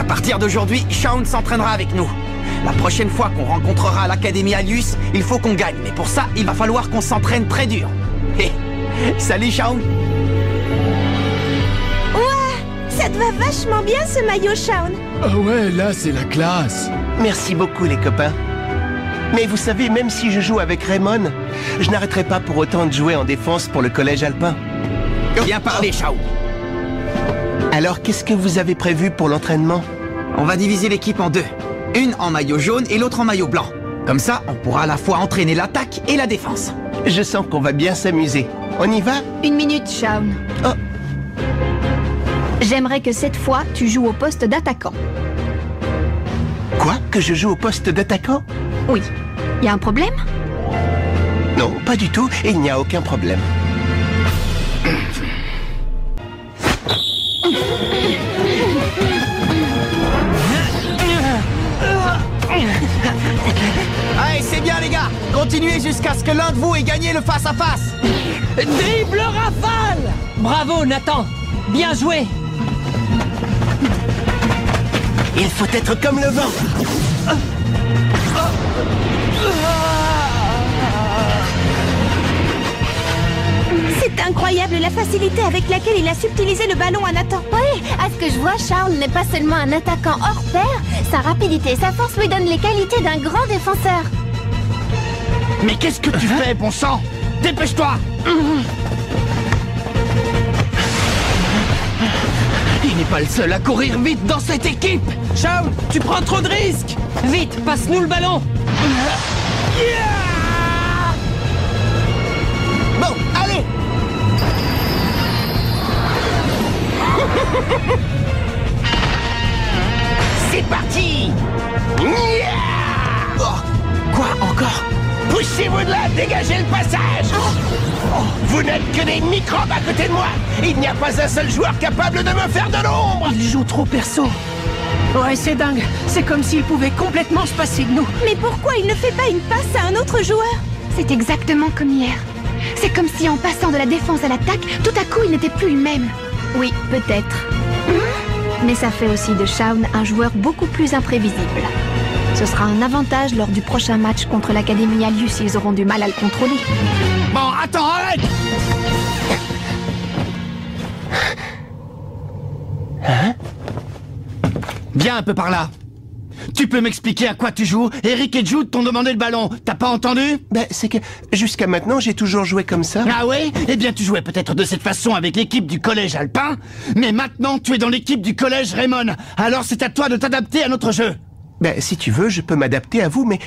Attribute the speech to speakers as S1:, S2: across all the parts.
S1: partir d'aujourd'hui, Shaun s'entraînera avec nous. La prochaine fois qu'on rencontrera l'Académie Alius, il faut qu'on gagne. Mais pour ça, il va falloir qu'on s'entraîne très dur. Hé, salut Shaun.
S2: Ça te va vachement bien ce maillot, Shaun.
S3: Ah ouais, là c'est la classe.
S4: Merci beaucoup les copains. Mais vous savez, même si je joue avec Raymond, je n'arrêterai pas pour autant de jouer en défense pour le collège alpin.
S1: Bien parlé, Shaun.
S4: Alors qu'est-ce que vous avez prévu pour l'entraînement?
S1: On va diviser l'équipe en deux. Une en maillot jaune et l'autre en maillot blanc. Comme ça, on pourra à la fois entraîner l'attaque et la défense.
S4: Je sens qu'on va bien s'amuser. On y va?
S5: 1 minute, Shaun.
S4: Oh.
S5: J'aimerais que cette fois, tu joues au poste d'attaquant.
S4: Quoi? Que je joue au poste d'attaquant?
S5: Oui. Y a un problème?
S4: Non, pas du tout, et il n'y a aucun problème.
S1: Allez, c'est bien les gars. Continuez jusqu'à ce que l'un de vous ait gagné le face-à-face.
S6: Dribble rafale! Bravo, Nathan! Bien joué!
S4: Il faut être comme le vent.
S2: C'est incroyable la facilité avec laquelle il a subtilisé le ballon à Nathan.
S5: Oui, à ce que je vois, Shaun n'est pas seulement un attaquant hors pair, sa rapidité et sa force lui donnent les qualités d'un grand défenseur.
S1: Mais qu'est-ce que tu fais, bon sang? Dépêche-toi.
S6: Il n'est pas le seul à courir vite dans cette équipe! Shaun, tu prends trop de risques! Vite, passe-nous le ballon!
S1: Bon, allez.
S4: C'est parti!
S1: Oh, quoi encore?
S4: Poussez-vous de là, dégagez le passage! Vous n'êtes que des microbes à côté de moi! Il n'y a pas un seul joueur capable de me faire de l'ombre!
S6: Il joue trop perso. Ouais, c'est dingue. C'est comme s'il pouvait complètement se passer de nous.
S2: Mais pourquoi il ne fait pas une passe à un autre joueur?
S5: C'est exactement comme hier. C'est comme si en passant de la défense à l'attaque, tout à coup il n'était plus le même. Oui, peut-être. Mais ça fait aussi de Shaun un joueur beaucoup plus imprévisible. Ce sera un avantage lors du prochain match contre l'Académie Alius, ils auront du mal à le contrôler.
S1: Bon, attends, arrête.
S4: Hein?
S1: Viens un peu par là. Tu peux m'expliquer à quoi tu joues? Eric et Jude t'ont demandé le ballon. T'as pas entendu?
S4: Ben, c'est que jusqu'à maintenant, j'ai toujours joué comme ça.
S1: Ah ouais? Eh bien, tu jouais peut-être de cette façon avec l'équipe du collège alpin, mais maintenant, tu es dans l'équipe du collège Raymond. Alors, c'est à toi de t'adapter à notre jeu.
S4: Ben, si tu veux, je peux m'adapter à vous, mais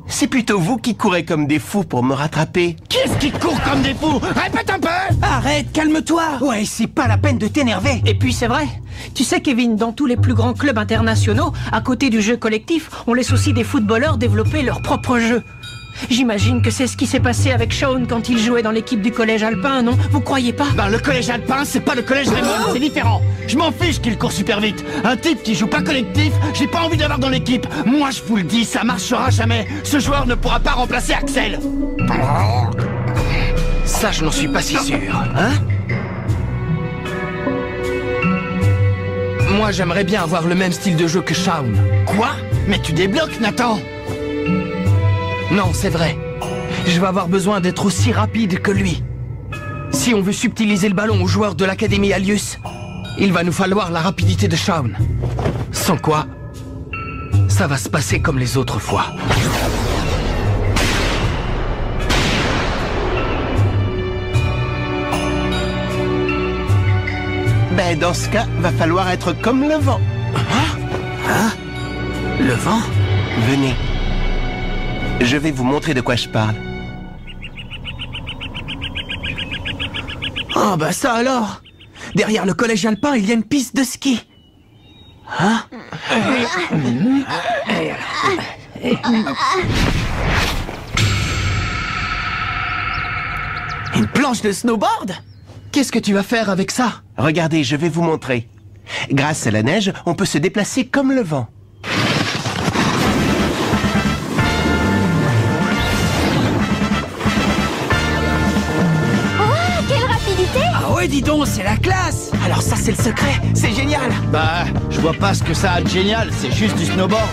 S4: c'est plutôt vous qui courez comme des fous pour me rattraper.
S1: Qui est-ce qui court comme des fous? Répète un peu!
S6: Arrête, calme-toi!
S7: Ouais, c'est pas la peine de t'énerver.
S6: Et puis c'est vrai. Tu sais, Kevin, dans tous les plus grands clubs internationaux, à côté du jeu collectif, on laisse aussi des footballeurs développer leur propre jeu. J'imagine que c'est ce qui s'est passé avec Shaun quand il jouait dans l'équipe du collège alpin, non? Vous croyez pas?
S1: Ben, le collège alpin, c'est pas le collège Raymond, c'est différent. Je m'en fiche qu'il court super vite. Un type qui joue pas collectif, j'ai pas envie d'avoir dans l'équipe. Moi, je vous le dis, ça marchera jamais. Ce joueur ne pourra pas remplacer Axel.
S7: Ça, je n'en suis pas si sûr. Hein? Moi, j'aimerais bien avoir le même style de jeu que Shaun.
S1: Quoi? Mais tu débloques, Nathan.
S7: Non, c'est vrai. Je vais avoir besoin d'être aussi rapide que lui. Si on veut subtiliser le ballon aux joueurs de l'Académie Alius, il va nous falloir la rapidité de Shaun. Sans quoi, ça va se passer comme les autres fois.
S4: Ben, dans ce cas, va falloir être comme le vent.
S1: Hein? Le vent?
S4: Venez. Je vais vous montrer de quoi je parle.
S1: Oh, bah ça alors! Derrière le collège alpin, il y a une piste de ski. Hein? Une planche de snowboard?
S7: Qu'est-ce que tu vas faire avec ça?
S4: Regardez, je vais vous montrer. Grâce à la neige, on peut se déplacer comme le vent.
S5: Oh, quelle rapidité!
S7: Ah ouais, dis donc, c'est la classe! Alors ça, c'est le secret. C'est génial.
S1: Bah, je vois pas ce que ça a de génial, c'est juste du snowboard.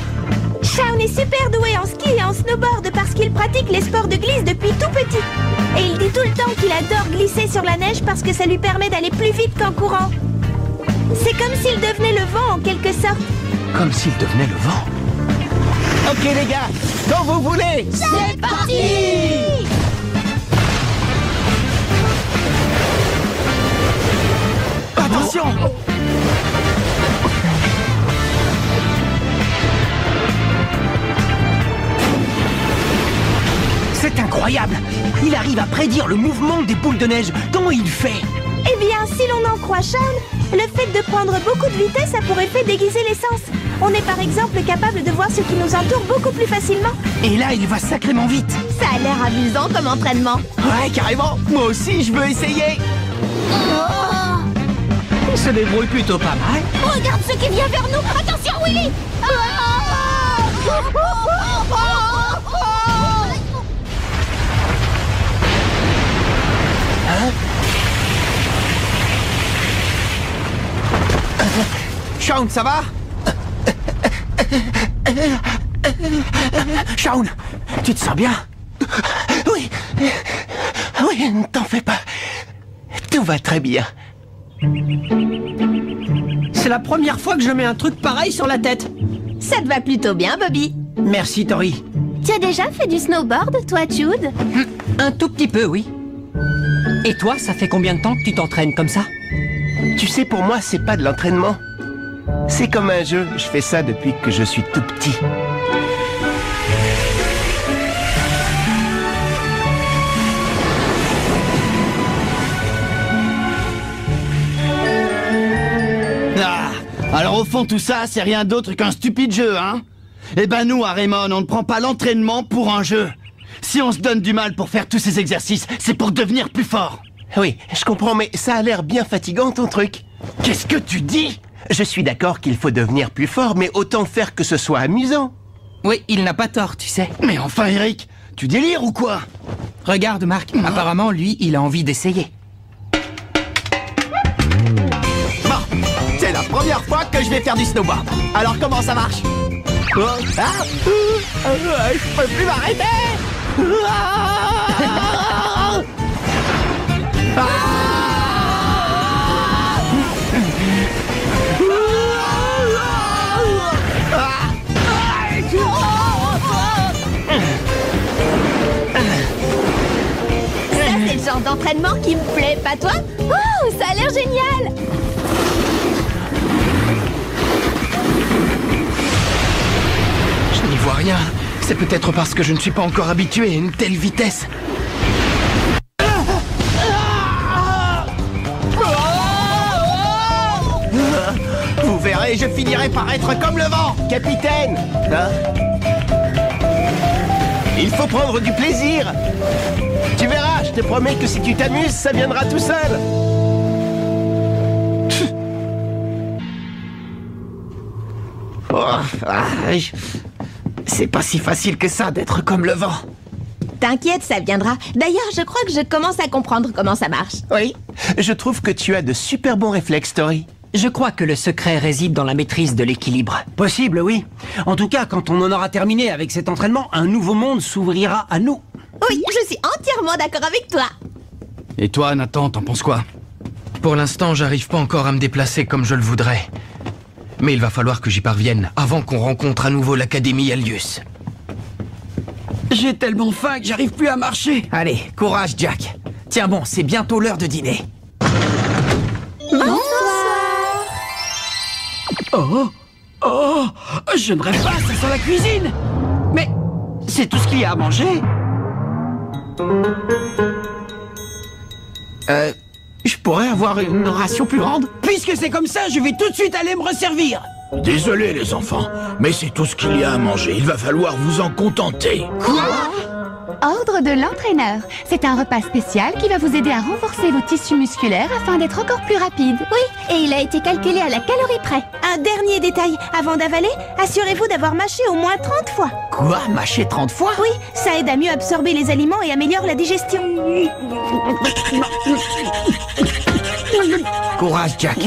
S2: Shaun est super doué en ski et en snowboard parce qu'il pratique les sports de glisse depuis tout petit. Et il dit tout le temps qu'il adore glisser sur la neige parce que ça lui permet d'aller plus vite qu'en courant. C'est comme s'il devenait le vent en quelque sorte.
S7: Comme s'il devenait le vent.
S4: Ok les gars, quand vous voulez.
S2: C'est parti!
S7: Attention. C'est incroyable. Il arrive à prédire le mouvement des boules de neige. Comment il fait?
S2: Eh bien, si l'on en croit Shaun, le fait de prendre beaucoup de vitesse a pour effet d'aiguiser les sens. On est par exemple capable de voir ce qui nous entoure beaucoup plus facilement.
S7: Et là, il va sacrément vite.
S2: Ça a l'air amusant comme entraînement.
S7: Ouais, carrément. Moi aussi, je veux essayer. Il se débrouille plutôt pas mal.
S2: Regarde ce qui vient vers nous. Attention, Willy!
S7: Shaun, ça va? Shaun, tu te sens bien?
S4: Oui, oui, ne t'en fais pas. Tout va très bien.
S6: C'est la première fois que je mets un truc pareil sur la tête.
S2: Ça te va plutôt bien, Bobby.
S7: Merci, Tori.
S2: Tu as déjà fait du snowboard, toi, Jude?
S8: Un tout petit peu, oui. Et toi, ça fait combien de temps que tu t'entraînes comme ça?
S4: Tu sais, pour moi, c'est pas de l'entraînement. C'est comme un jeu. Je fais ça depuis que je suis tout petit.
S1: Ah, alors au fond tout ça, c'est rien d'autre qu'un stupide jeu, hein? Eh ben nous, à Raymond, on ne prend pas l'entraînement pour un jeu. Si on se donne du mal pour faire tous ces exercices, c'est pour devenir plus fort.
S4: Oui, je comprends, mais ça a l'air bien fatigant, ton truc.
S1: Qu'est-ce que tu dis?
S4: Je suis d'accord qu'il faut devenir plus fort, mais autant faire que ce soit amusant.
S8: Oui, il n'a pas tort, tu sais.
S1: Mais enfin, Eric, tu délires ou quoi?
S8: Regarde, Marc, apparemment, lui, il a envie d'essayer.
S7: Bon, c'est la première fois que je vais faire du snowboard. Alors comment ça marche? Je peux plus m'arrêter.
S2: Ça, c'est le genre d'entraînement qui me plaît, pas toi? Oh, ça a l'air génial!
S7: Je n'y vois rien. C'est peut-être parce que je ne suis pas encore habitué à une telle vitesse. Vous verrez, je finirai par être comme le vent.
S4: Capitaine! Hein? Il faut prendre du plaisir. Tu verras, je te promets que si tu t'amuses, ça viendra tout seul.
S7: C'est pas si facile que ça d'être comme le vent.
S2: T'inquiète, ça viendra. D'ailleurs, je crois que je commence à comprendre comment ça marche.
S4: Oui, je trouve que tu as de super bons réflexes, Tori.
S8: Je crois que le secret réside dans la maîtrise de l'équilibre.
S9: Possible, oui. En tout cas, quand on en aura terminé avec cet entraînement, un nouveau monde s'ouvrira à nous.
S2: Oui, je suis entièrement d'accord avec toi.
S1: Et toi, Nathan, t'en penses quoi?
S3: Pour l'instant, j'arrive pas encore à me déplacer comme je le voudrais. Mais il va falloir que j'y parvienne avant qu'on rencontre à nouveau l'Académie Alius.
S9: J'ai tellement faim que j'arrive plus à marcher.
S7: Allez, courage, Jack. Tiens bon, c'est bientôt l'heure de dîner.
S2: Bonsoir.
S9: Oh, je ne rêve pas, ça sent la cuisine. Mais c'est tout ce qu'il y a à manger.
S7: Je pourrais avoir une ration plus grande?
S9: Puisque c'est comme ça, je vais tout de suite aller me resservir.
S10: Désolé les enfants, mais c'est tout ce qu'il y a à manger. Il va falloir vous en contenter.
S5: Ordre de l'entraîneur. C'est un repas spécial qui va vous aider à renforcer vos tissus musculaires afin d'être encore plus rapide.
S2: Oui, et il a été calculé à la calorie près. Un dernier détail, avant d'avaler, assurez-vous d'avoir mâché au moins 30 fois.
S7: Quoi? Mâcher 30 fois?
S2: Oui, ça aide à mieux absorber les aliments et améliore la digestion.
S7: Courage, Jack.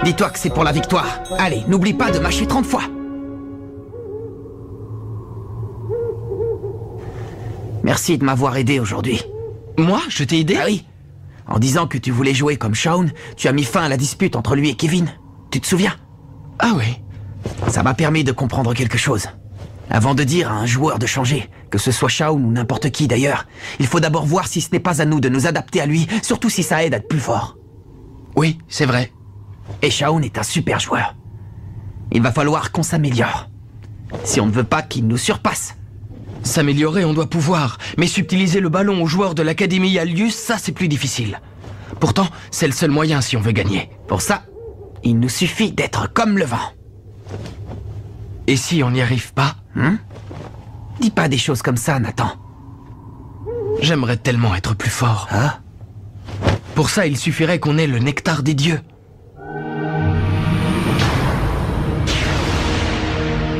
S7: Dis-toi que c'est pour la victoire. Allez, n'oublie pas de mâcher 30 fois. Merci de m'avoir aidé aujourd'hui.
S3: Moi? Je t'ai aidé?
S7: Ah oui. En disant que tu voulais jouer comme Shaun, tu as mis fin à la dispute entre lui et Kevin. Tu te souviens?
S3: Ah oui.
S7: Ça m'a permis de comprendre quelque chose. Avant de dire à un joueur de changer, que ce soit Shaun ou n'importe qui d'ailleurs, il faut d'abord voir si ce n'est pas à nous de nous adapter à lui, surtout si ça aide à être plus fort.
S3: Oui, c'est vrai.
S7: Et Shaun est un super joueur. Il va falloir qu'on s'améliore. Si on ne veut pas qu'il nous surpasse.
S3: S'améliorer, on doit pouvoir. Mais subtiliser le ballon aux joueurs de l'Académie Alius, ça c'est plus difficile. Pourtant, c'est le seul moyen si on veut gagner.
S7: Pour ça, il nous suffit d'être comme le vent.
S3: Et si on n'y arrive pas?
S7: Dis pas des choses comme ça, Nathan.
S3: J'aimerais tellement être plus fort.
S7: Ah?
S3: Pour ça, il suffirait qu'on ait le nectar des dieux.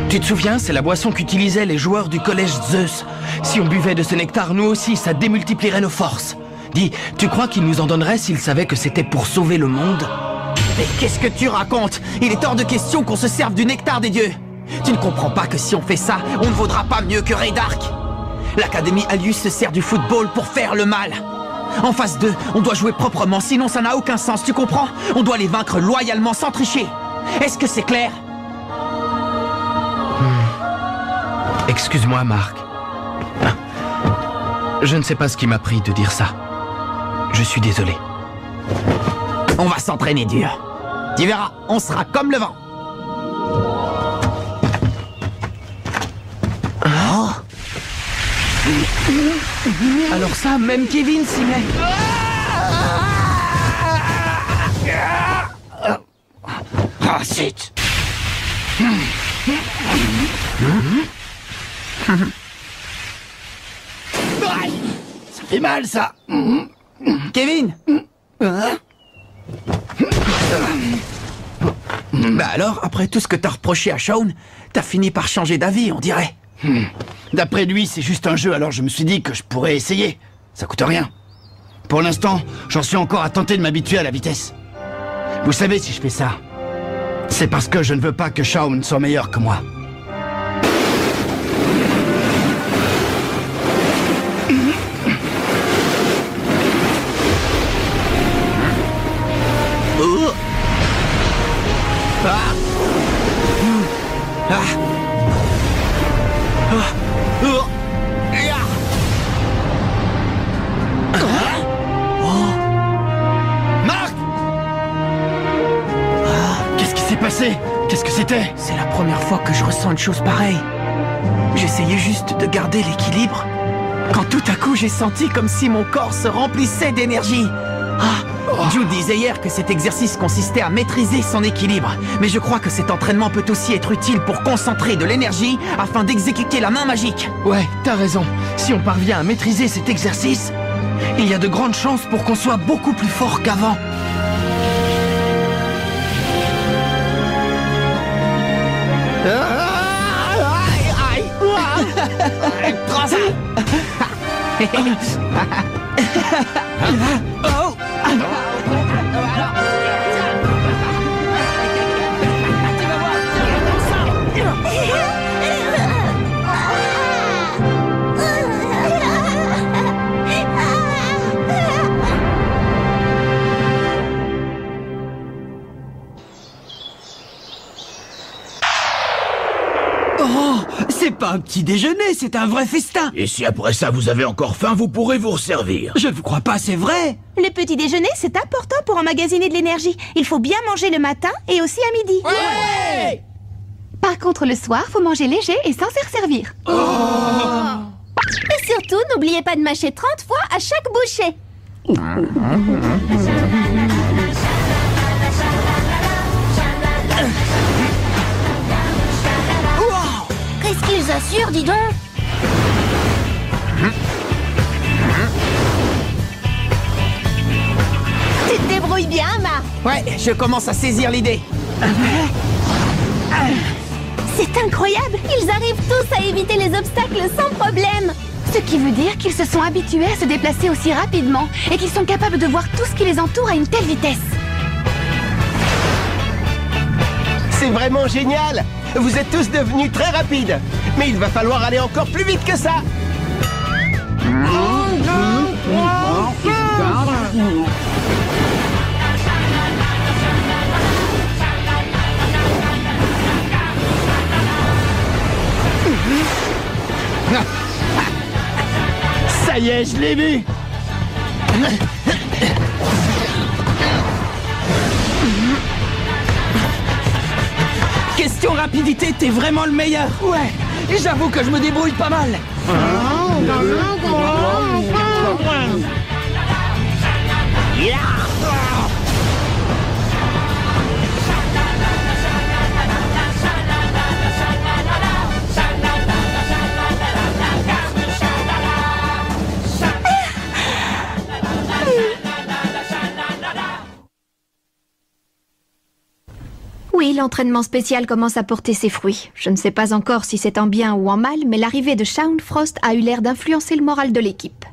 S3: Tu te souviens, c'est la boisson qu'utilisaient les joueurs du collège Zeus. Si on buvait de ce nectar, nous aussi, ça démultiplierait nos forces. Dis, tu crois qu'ils nous en donneraient s'ils savaient que c'était pour sauver le monde?
S7: Mais qu'est-ce que tu racontes? Il est hors de question qu'on se serve du nectar des dieux. Tu ne comprends pas que si on fait ça, on ne vaudra pas mieux que Ray Dark. L'Académie Alius se sert du football pour faire le mal. En phase 2, on doit jouer proprement, sinon ça n'a aucun sens, tu comprends? On doit les vaincre loyalement, sans tricher. Est-ce que c'est clair?
S3: Excuse-moi, Marc. Je ne sais pas ce qui m'a pris de dire ça. Je suis désolé.
S7: On va s'entraîner dur. Tu verras, on sera comme le vent. Oh.
S3: Alors ça, même Kevin s'y met.
S1: Ah, zut. Ça fait mal, ça.
S7: Kevin. Bah alors, après tout ce que t'as reproché à Shaun, t'as fini par changer d'avis, on dirait.
S1: D'après lui, c'est juste un jeu, alors je me suis dit que je pourrais essayer. Ça coûte rien. Pour l'instant, j'en suis encore à tenter de m'habituer à la vitesse. Vous savez, si je fais ça, c'est parce que je ne veux pas que Shaun soit meilleur que moi. Marc! Qu'est-ce qui s'est passé? Qu'est-ce que c'était?
S7: C'est la première fois que je ressens une chose pareille. J'essayais juste de garder l'équilibre, quand tout à coup j'ai senti comme si mon corps se remplissait d'énergie. Jude disait hier que cet exercice consistait à maîtriser son équilibre. Mais je crois que cet entraînement peut aussi être utile pour concentrer de l'énergie afin d'exécuter la main magique.
S3: Ouais, t'as raison. Si on parvient à maîtriser cet exercice, il y a de grandes chances pour qu'on soit beaucoup plus fort qu'avant.
S7: Prends ça. Oh.
S9: Oh, c'est pas un petit déjeuner, c'est un vrai festin.
S10: Et si après ça vous avez encore faim, vous pourrez vous resservir.
S9: Je ne vous crois pas, c'est vrai.
S2: Le petit déjeuner, c'est important pour emmagasiner de l'énergie. Il faut bien manger le matin et aussi à midi.
S5: Ouais. Par contre, le soir, faut manger léger et sans se resservir.
S2: Et surtout, n'oubliez pas de mâcher 30 fois à chaque bouchée. Qu'est-ce qu'ils assurent, dis donc? Tu te débrouilles bien, Marc.
S7: Ouais, je commence à saisir l'idée.
S2: C'est incroyable. Ils arrivent tous à éviter les obstacles sans problème.
S5: Ce qui veut dire qu'ils se sont habitués à se déplacer aussi rapidement et qu'ils sont capables de voir tout ce qui les entoure à une telle vitesse.
S4: C'est vraiment génial! Vous êtes tous devenus très rapides. Mais il va falloir aller encore plus vite que ça.
S1: Ça y est, je l'ai vu.
S9: Question rapidité, t'es vraiment le meilleur. Ouais, j'avoue que je me débrouille pas mal.
S5: Oui, l'entraînement spécial commence à porter ses fruits. Je ne sais pas encore si c'est en bien ou en mal, mais l'arrivée de Shaun Frost a eu l'air d'influencer le moral de l'équipe.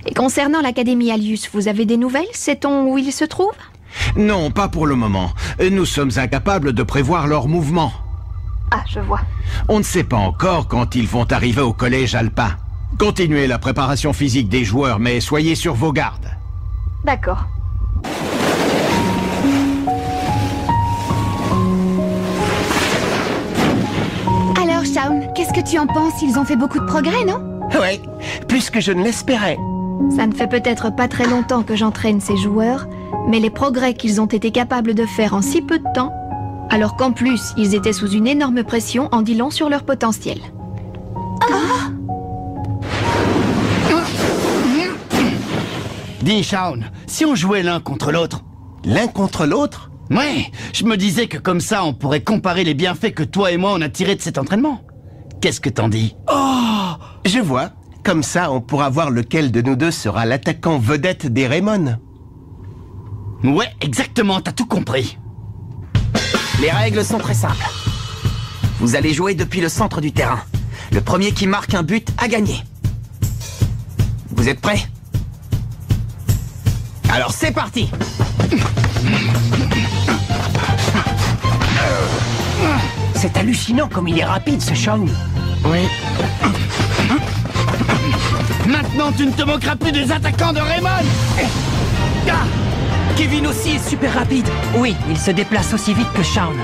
S5: Et concernant l'Académie Alius, vous avez des nouvelles? Sait-on où il se trouve?
S10: Non, pas pour le moment. Nous sommes incapables de prévoir leurs mouvements.
S5: Ah, je vois.
S10: On ne sait pas encore quand ils vont arriver au collège alpin. Continuez la préparation physique des joueurs, mais soyez sur vos gardes.
S5: D'accord. Alors, Shaun, qu'est-ce que tu en penses? Ils ont fait beaucoup de progrès, non?
S4: Ouais, plus que je ne l'espérais.
S5: Ça ne fait peut-être pas très longtemps que j'entraîne ces joueurs, mais les progrès qu'ils ont été capables de faire en si peu de temps, alors qu'en plus, ils étaient sous une énorme pression, en dit long sur leur potentiel.
S1: Dis, Shaun, si on jouait l'un contre l'autre?
S4: L'un contre l'autre?
S1: Ouais, je me disais que comme ça, on pourrait comparer les bienfaits que toi et moi on a tirés de cet entraînement. Qu'est-ce que t'en dis?
S4: Oh, je vois. Comme ça, on pourra voir lequel de nous deux sera l'attaquant vedette des Raymond.
S1: Ouais, exactement, t'as tout compris.
S11: Les règles sont très simples. Vous allez jouer depuis le centre du terrain. Le premier qui marque un but a gagné. Vous êtes prêts? Alors c'est parti!
S6: C'est hallucinant comme il est rapide, ce Shaun.
S1: Oui. Maintenant, tu ne te moqueras plus des attaquants de Raymond.
S11: Kevin aussi est super rapide.
S8: Oui, il se déplace aussi vite que Shaun.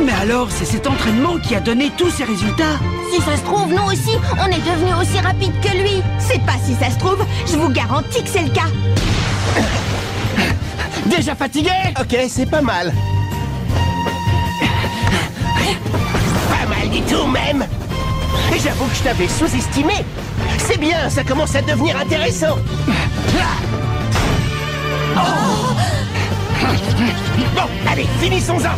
S9: Mais alors, c'est cet entraînement qui a donné tous ces résultats?
S2: Si ça se trouve, nous aussi, on est devenus aussi rapides que lui. C'est pas si ça se trouve, je vous garantis que c'est le cas.
S1: Déjà fatigué?
S4: Ok, c'est pas mal. Pas mal du tout, même. J'avoue que je t'avais sous-estimé. C'est bien, ça commence à devenir intéressant. Bon, allez, finissons-en.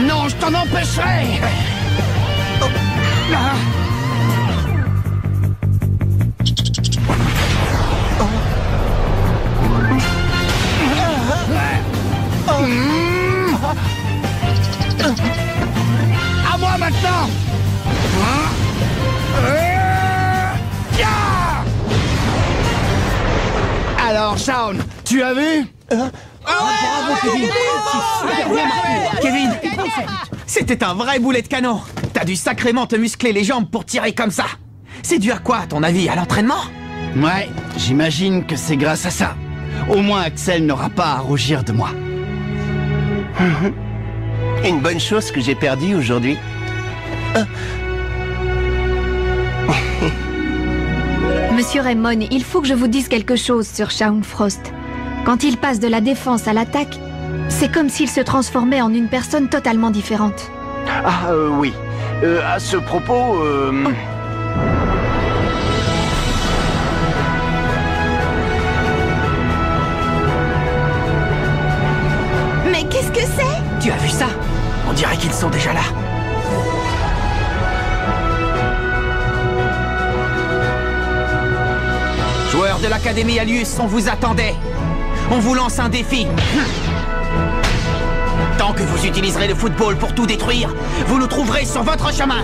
S1: Non, je t'en empêcherai. À moi maintenant. Alors, Shaun, tu as vu?
S11: Bravo, Kevin! Kevin, c'était un vrai boulet de canon. T'as dû sacrément te muscler les jambes pour tirer comme ça. C'est dû à quoi, à ton avis? À l'entraînement?
S1: Ouais, j'imagine que c'est grâce à ça. Au moins, Axel n'aura pas à rougir de moi.
S4: Une bonne chose que j'ai perdue aujourd'hui.
S5: Monsieur Raymond, il faut que je vous dise quelque chose sur Shaun Frost. Quand il passe de la défense à l'attaque, c'est comme s'il se transformait en une personne totalement différente.
S10: Ah, oui. À ce propos,
S2: Mais qu'est-ce que c'est?
S11: Tu as vu ça? On dirait qu'ils sont déjà là. Joueurs de l'Académie Alius, on vous attendait. On vous lance un défi. Tant que vous utiliserez le football pour tout détruire, vous nous trouverez sur votre chemin.